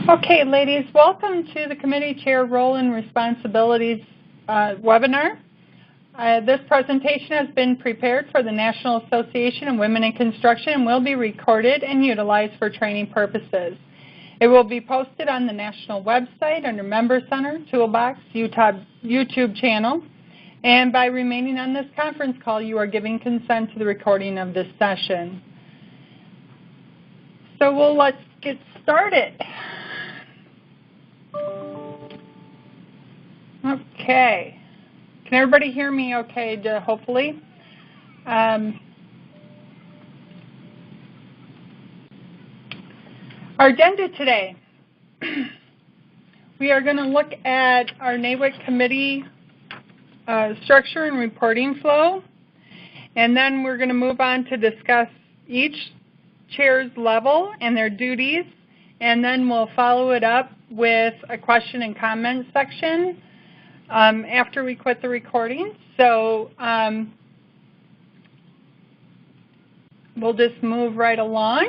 Okay, ladies, welcome to the Committee Chair Role and Responsibilities webinar. This presentation has been prepared for the National Association of Women in Construction and will be recorded and utilized for training purposes. It will be posted on the national website under Member Center, Toolbox, YouTube channel, and by remaining on this conference call, you are giving consent to the recording of this session. So let's get started. Okay. Can everybody hear me okay, hopefully? Our agenda today, we are going to look at our NAWIC committee structure and reporting flow, and then we're going to move on to discuss each chair's level and their duties, and then we'll follow it up with a question and comment section after we quit the recording. So we'll just move right along.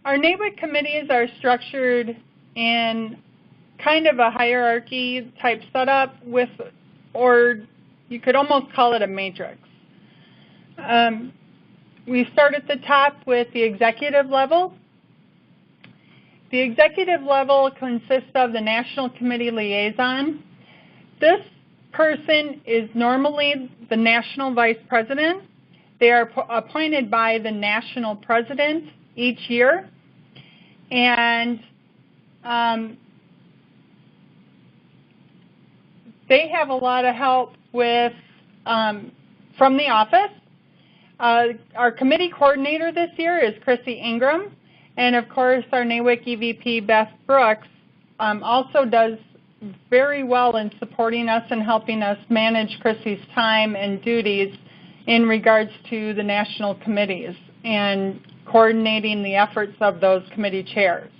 Our NAWIC committees are structured in kind of a hierarchy type setup with, or you could almost call it a matrix. We start at the top with the executive level. The executive level consists of the National Committee Liaison. This person is normally the National Vice President. They are appointed by the National President each year. And they have a lot of help with from the office. Our committee coordinator this year is Chrissy Ingram. And of course, our NAWIC EVP, Beth Brooks, also does very well in supporting us and helping us manage Chrissy's time and duties in regards to the national committees and coordinating the efforts of those committee chairs.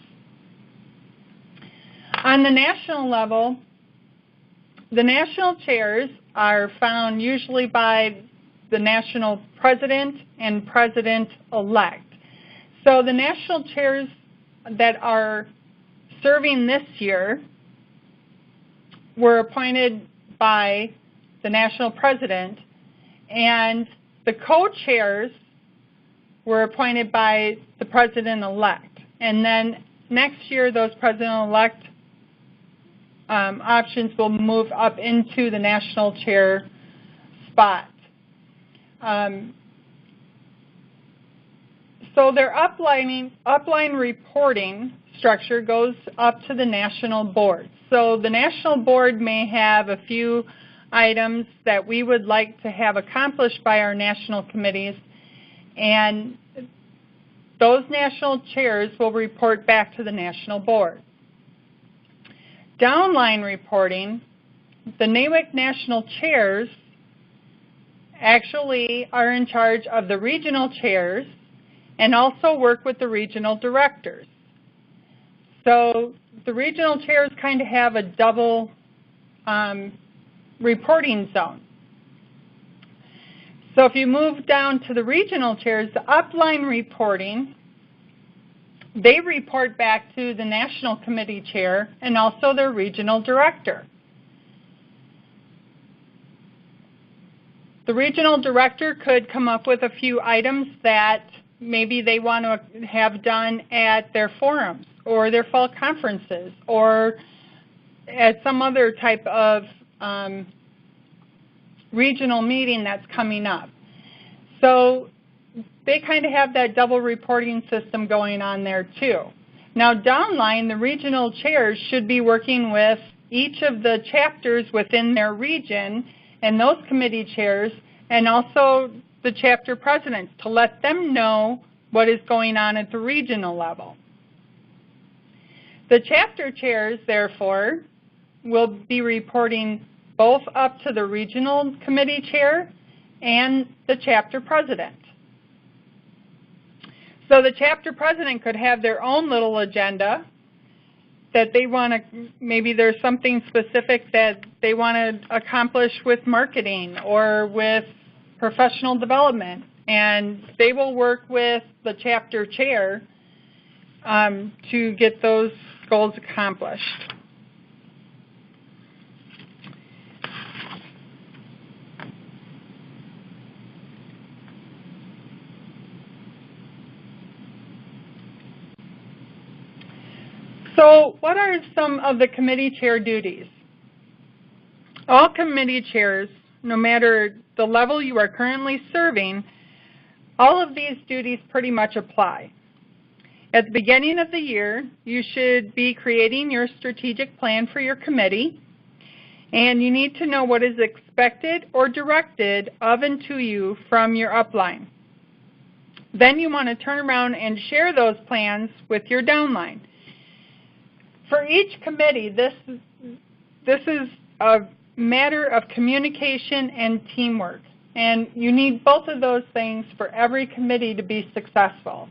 On the national level, the national chairs are found usually by the national president and president-elect. So the national chairs that are serving this year were appointed by the national president, and the co-chairs were appointed by the president-elect. And then next year, those president-elect options will move up into the national chair spot. So their upline reporting structure goes up to the national board. So the national board may have a few items that we would like to have accomplished by our national committees, and those national chairs will report back to the national board. Downline reporting, the NAWIC national chairs actually are in charge of the regional chairs and also work with the regional directors. So the regional chairs kind of have a double reporting zone. So if you move down to the regional chairs, the upline reporting, they report back to the national committee chair and also their regional director. The regional director could come up with a few items that maybe they want to have done at their forums or their fall conferences or at some other type of regional meeting that's coming up. So they kind of have that double reporting system going on there too. Now downline, the regional chairs should be working with each of the chapters within their region and those committee chairs and also the chapter presidents to let them know what is going on at the regional level. The chapter chairs, therefore, will be reporting both up to the regional committee chair and the chapter president. So the chapter president could have their own little agenda that they want to, maybe there's something specific that they want to accomplish with marketing or with professional development, and they will work with the chapter chair to get those goals accomplished. So what are some of the committee chair duties? All committee chairs, no matter the level you are currently serving, all of these duties pretty much apply. At the beginning of the year, you should be creating your strategic plan for your committee, and you need to know what is expected or directed of and to you from your upline. Then you want to turn around and share those plans with your downline. For each committee, this is a matter of communication and teamwork, and you need both of those things for every committee to be successful.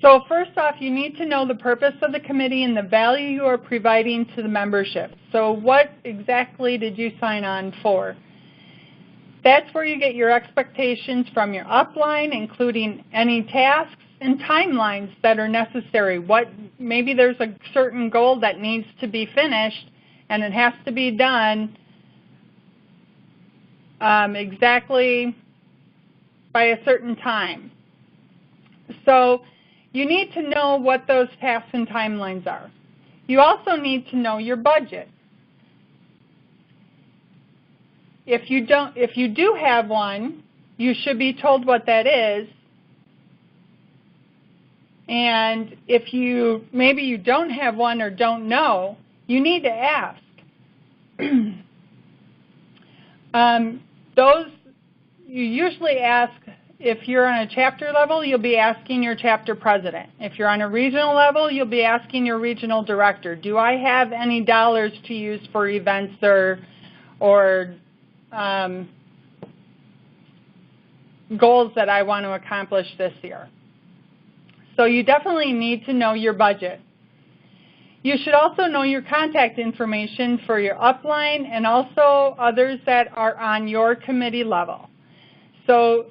So first off, you need to know the purpose of the committee and the value you are providing to the membership. So what exactly did you sign on for? That's where you get your expectations from your upline, including any tasks and timelines that are necessary. Maybe there's a certain goal that needs to be finished and it has to be done exactly by a certain time. So you need to know what those tasks and timelines are. You also need to know your budget. If you do have one, you should be told what that is. And if maybe you don't have one or don't know, you need to ask. You usually ask, if you're on a chapter level, you'll be asking your chapter president. If you're on a regional level, you'll be asking your regional director, do I have any dollars to use for events or goals that I want to accomplish this year? So you definitely need to know your budget. You should also know your contact information for your upline and also others that are on your committee level. So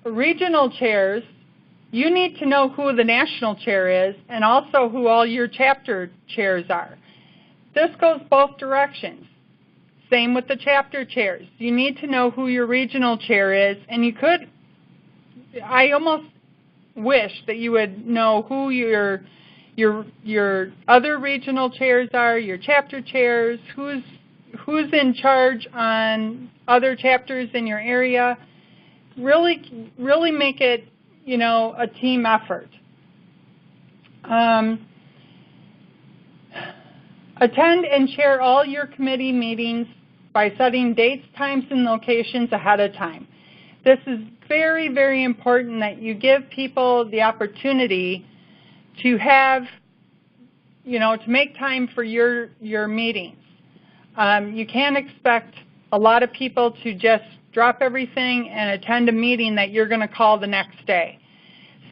regional chairs, you need to know who the national chair is and also who all your chapter chairs are. This goes both directions. Same with the chapter chairs. You need to know who your regional chair is, and I almost wish that you would know who your other regional chairs are, your chapter chairs, who's in charge on other chapters in your area. Really make it, a team effort. Attend and chair all your committee meetings by setting dates, times, and locations ahead of time. This is very, very important that you give people the opportunity to have, to make time for your meetings. You can't expect a lot of people to just drop everything and attend a meeting that you're going to call the next day.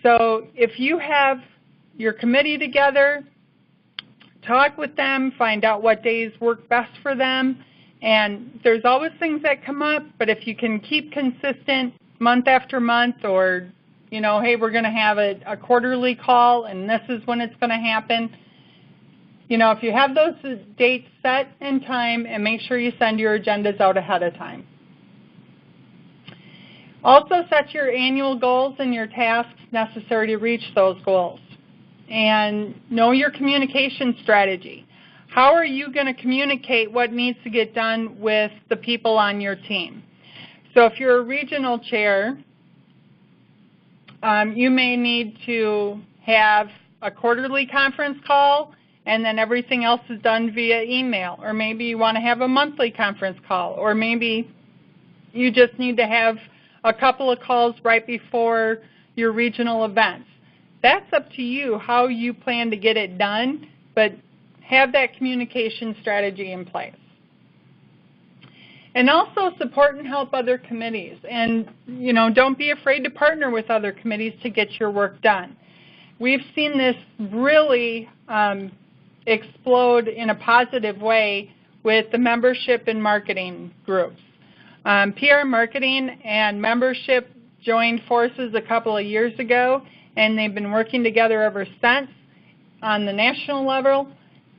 So if you have your committee together, talk with them, find out what days work best for them. And there's always things that come up, but if you can keep consistent month after month, or, hey, we're going to have a quarterly call and this is when it's going to happen. If you have those dates set in time, and make sure you send your agendas out ahead of time. Also set your annual goals and your tasks necessary to reach those goals. And know your communication strategy. How are you going to communicate what needs to get done with the people on your team? So if you're a regional chair, you may need to have a quarterly conference call, and then everything else is done via email. Or maybe you want to have a monthly conference call, or maybe you just need to have a couple of calls right before your regional events. That's up to you how you plan to get it done, but have that communication strategy in place. And also support and help other committees. And, don't be afraid to partner with other committees to get your work done. We've seen this really explode in a positive way with the membership and marketing groups. PR marketing and membership joined forces a couple of years ago, and they've been working together ever since on the national level,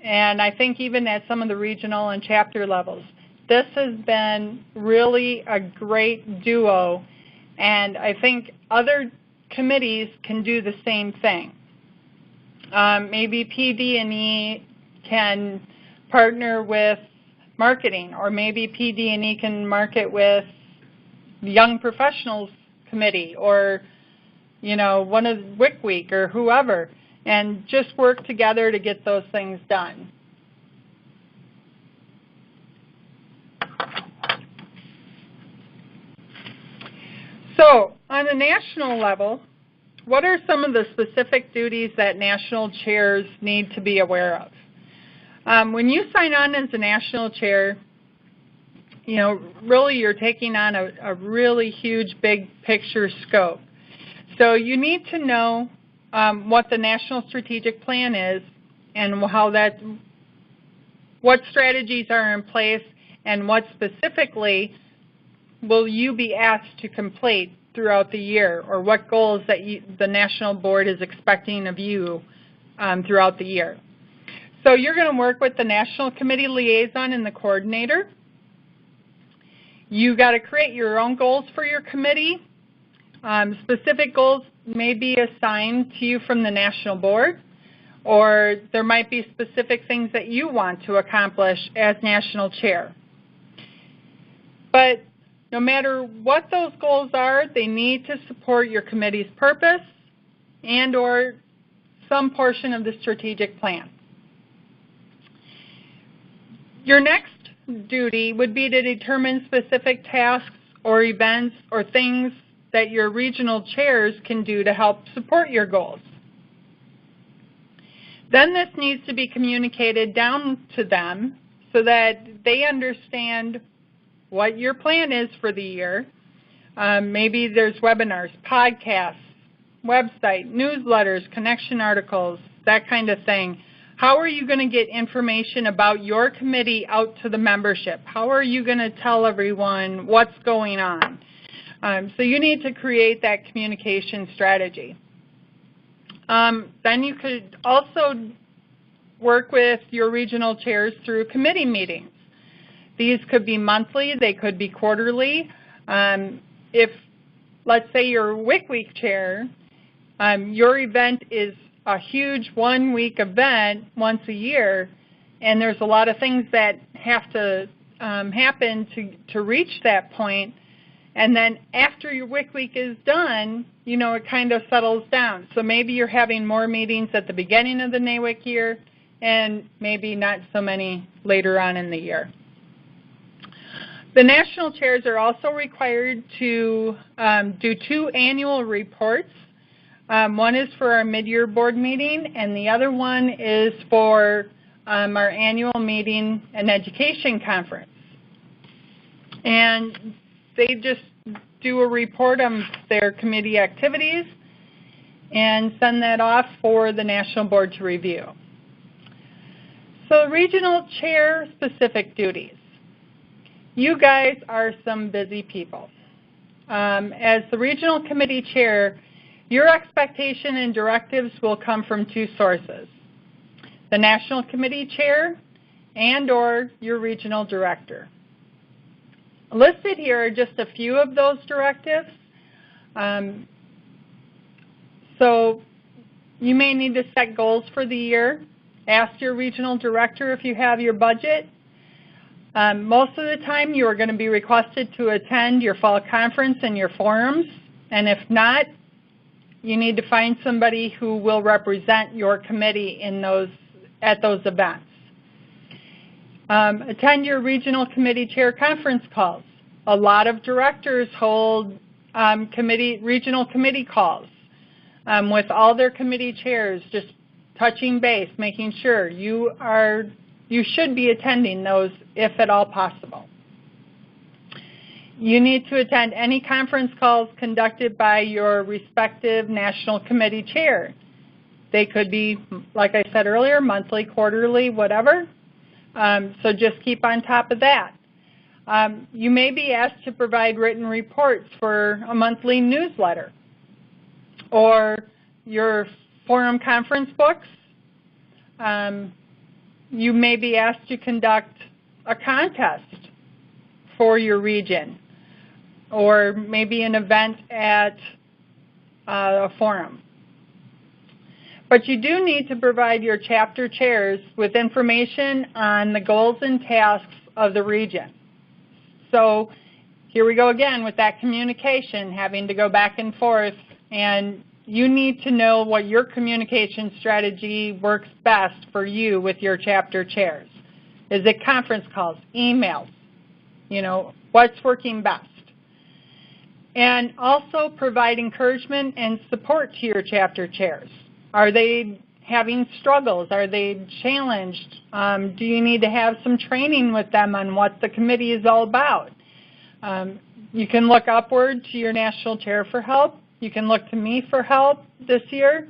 and I think even at some of the regional and chapter levels. This has been really a great duo, and I think other committees can do the same thing. Maybe PD&E can partner with marketing, or maybe PD&E can market with Young Professionals Committee, or one of WIC Week or whoever, and just work together to get those things done. So on a national level, what are some of the specific duties that national chairs need to be aware of? When you sign on as a national chair, really you're taking on a really huge, big picture scope. So you need to know what the National Strategic Plan is and what strategies are in place and what specifically will you be asked to complete throughout the year, or what goals that the National Board is expecting of you throughout the year. So you're going to work with the National Committee Liaison and the Coordinator. You got to create your own goals for your committee. Specific goals may be assigned to you from the National Board, or there might be specific things that you want to accomplish as National Chair. But no matter what those goals are, they need to support your committee's purpose and or some portion of the strategic plan. Your next duty would be to determine specific tasks or events or things that your regional chairs can do to help support your goals. Then this needs to be communicated down to them so that they understand what your plan is for the year. Maybe there's webinars, podcasts, website, newsletters, connection articles, that kind of thing. How are you going to get information about your committee out to the membership? How are you going to tell everyone what's going on? So you need to create that communication strategy. Then you could also work with your regional chairs through committee meetings. These could be monthly, they could be quarterly. If, let's say, you're WIC Week chair, your event is a huge one-week event once a year, and there's a lot of things that have to happen to reach that point. And then after your WIC Week is done, it kind of settles down. So maybe you're having more meetings at the beginning of the NAWIC year and maybe not so many later on in the year. The national chairs are also required to do 2 annual reports. One is for our mid-year board meeting, and the other one is for our annual meeting and education conference. And they just do a report on their committee activities and send that off for the National Board to review. So regional chair specific duties. You guys are some busy people. As the regional committee chair, your expectation and directives will come from 2 sources: the national committee chair and or your regional director. Listed here are just a few of those directives. So you may need to set goals for the year. Ask your regional director if you have your budget. Most of the time you are going to be requested to attend your fall conference and your forums, and if not, you need to find somebody who will represent your committee at those events. Attend your regional committee chair conference calls. A lot of directors hold regional committee calls with all their committee chairs, just touching base, making sure you should be attending those if at all possible. You need to attend any conference calls conducted by your respective national committee chair. They could be, like I said earlier, monthly, quarterly, whatever. So just keep on top of that. You may be asked to provide written reports for a monthly newsletter, or your forum conference books. You may be asked to conduct a contest for your region, or maybe an event at a forum. But you do need to provide your chapter chairs with information on the goals and tasks of the region. So here we go again with that communication, having to go back and forth, and you need to know what your communication strategy works best for you with your chapter chairs. Is it conference calls, emails? You know, what's working best? And also provide encouragement and support to your chapter chairs. Are they having struggles? Are they challenged? Do you need to have some training with them on what the committee is all about? You can look upward to your national chair for help. You can look to me for help this year,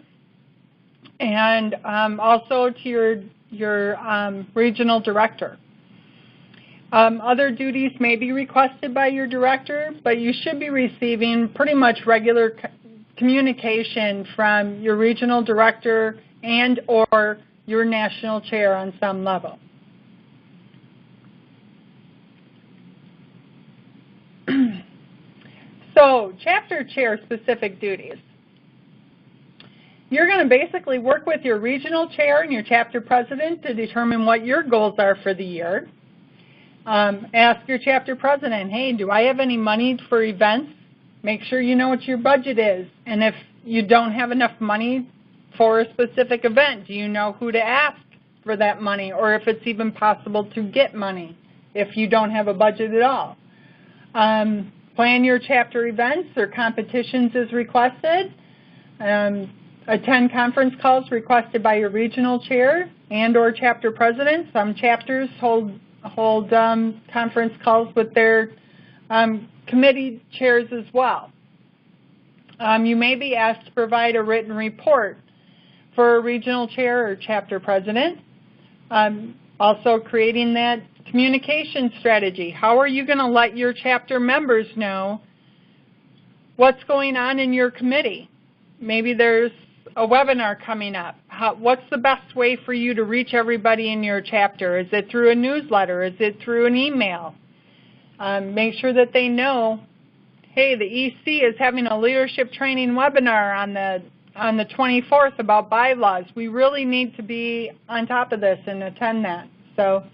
and also to your regional director. Other duties may be requested by your director, but you should be receiving pretty much regular communication from your regional director and or your national chair on some level. So, chapter chair specific duties. You're going to basically work with your regional chair and your chapter president to determine what your goals are for the year. Ask your chapter president, hey, do I have any money for events? Make sure you know what your budget is. And if you don't have enough money for a specific event, do you know who to ask for that money, or if it's even possible to get money if you don't have a budget at all? Plan your chapter events or competitions as requested. Attend conference calls requested by your regional chair and or chapter president. Some chapters hold conference calls with their committee chairs as well. You may be asked to provide a written report for a regional chair or chapter president. Also creating that communication strategy. How are you going to let your chapter members know what's going on in your committee? Maybe there's a webinar coming up. What's the best way for you to reach everybody in your chapter? Is it through a newsletter? Is it through an email? Make sure that they know, hey, the EC is having a leadership training webinar on the 24th about bylaws. We really need to be on top of this and attend that. So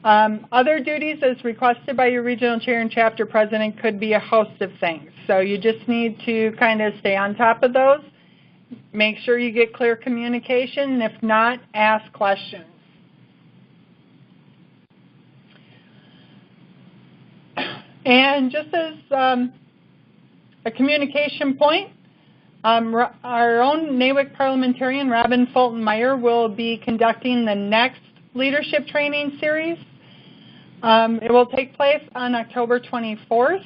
other duties as requested by your regional chair and chapter president could be a host of things. So you just need to kind of stay on top of those. Make sure you get clear communication. If not, ask questions. And just as a communication point, our own NAWIC parliamentarian, Robin Fulton-Meyer, will be conducting the next leadership training series. It will take place on October 24th.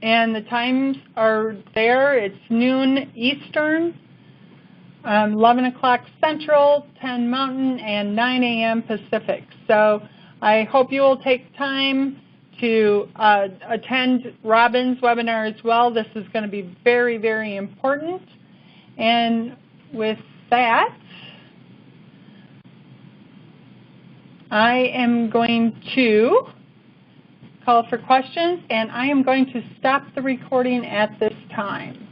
And the times are there. It's noon Eastern, 11 o'clock Central, 10 Mountain, and 9 a.m. Pacific. So I hope you will take time to attend Robin's webinar as well. This is going to be very, very important. And with that, I am going to call for questions, and I am going to stop the recording at this time.